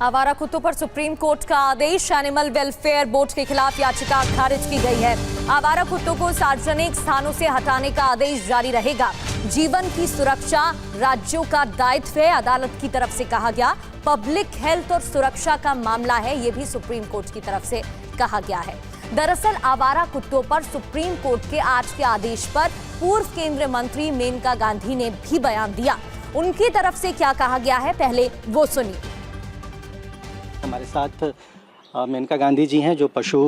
आवारा कुत्तों पर सुप्रीम कोर्ट का आदेश। एनिमल वेलफेयर बोर्ड के खिलाफ याचिका खारिज की गई है। आवारा कुत्तों को सार्वजनिक स्थानों से हटाने का आदेश जारी रहेगा। जीवन की सुरक्षा राज्यों का दायित्व है, अदालत की तरफ से कहा गया। पब्लिक हेल्थ और सुरक्षा का मामला है, यह भी सुप्रीम कोर्ट की तरफ से कहा गया है। दरअसल आवारा कुत्तों पर सुप्रीम कोर्ट के आज के आदेश पर पूर्व केंद्रीय मंत्री मेनका गांधी ने भी बयान दिया। उनकी तरफ से क्या कहा गया है, पहले वो सुनिए। हमारे साथ मेनका गांधी जी हैं, जो पशु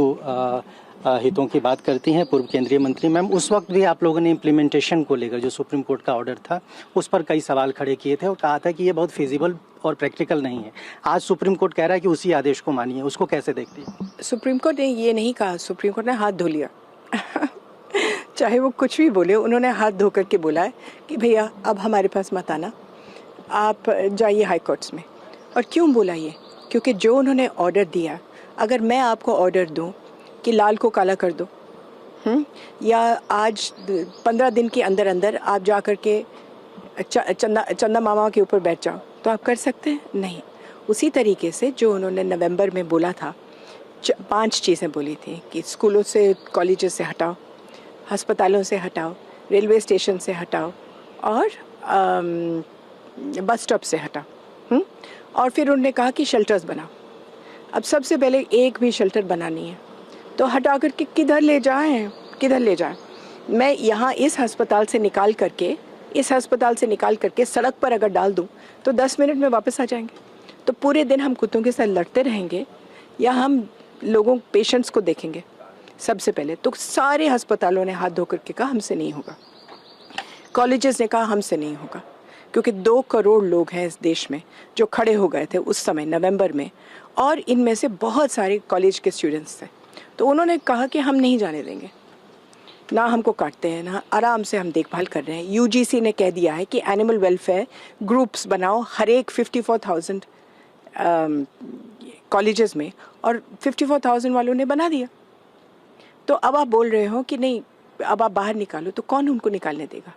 हितों की बात करती हैं, पूर्व केंद्रीय मंत्री। मैम, उस वक्त भी आप लोगों ने इम्प्लीमेंटेशन को लेकर, जो सुप्रीम कोर्ट का ऑर्डर था, उस पर कई सवाल खड़े किए थे और कहा था कि ये बहुत फिजिबल और प्रैक्टिकल नहीं है। आज सुप्रीम कोर्ट कह रहा है कि उसी आदेश को मानिए, उसको कैसे देखती है? सुप्रीम कोर्ट ने ये नहीं कहा, सुप्रीम कोर्ट ने हाथ धो लिया। चाहे वो कुछ भी बोले, उन्होंने हाथ धो करके बोला है कि भैया अब हमारे पास मत आना, आप जाइए हाई कोर्ट्स में। और क्यों बोला ये? क्योंकि जो उन्होंने ऑर्डर दिया, अगर मैं आपको ऑर्डर दूं कि लाल को काला कर दो, या आज 15 दिन के अंदर अंदर आप जा कर के चंदा मामा के ऊपर बैठ जाओ, तो आप कर सकते हैं? नहीं। उसी तरीके से जो उन्होंने नवंबर में बोला था, 5 चीज़ें बोली थी कि स्कूलों से, कॉलेजेस से हटाओ, अस्पतालों से हटाओ, रेलवे स्टेशन से हटाओ और बस स्टॉप से हटाओ। और फिर उन्होंने कहा कि शेल्टर्स बनाओ। अब सबसे पहले एक भी शेल्टर बनानी है तो हटा करके किधर ले जाएं, किधर ले जाएं? मैं यहाँ इस अस्पताल से निकाल करके सड़क पर अगर डाल दूँ तो 10 मिनट में वापस आ जाएंगे। तो पूरे दिन हम कुत्तों के साथ लड़ते रहेंगे या हम लोगों, पेशेंट्स को देखेंगे? सबसे पहले तो सारे अस्पतालों ने हाथ धो करके कहा हमसे नहीं होगा। कॉलेजेस ने कहा हमसे नहीं होगा, क्योंकि 2 करोड़ लोग हैं इस देश में जो खड़े हो गए थे उस समय नवंबर में, और इनमें से बहुत सारे कॉलेज के स्टूडेंट्स थे। तो उन्होंने कहा कि हम नहीं जाने देंगे, ना हमको काटते हैं, ना आराम से हम देखभाल कर रहे हैं। यूजीसी ने कह दिया है कि एनिमल वेलफेयर ग्रुप्स बनाओ हर एक 54,000 कॉलेजेस में, और 54,000 वालों ने बना दिया। तो अब आप बोल रहे हो कि नहीं, अब आप बाहर निकालो, तो कौन उनको निकालने देगा?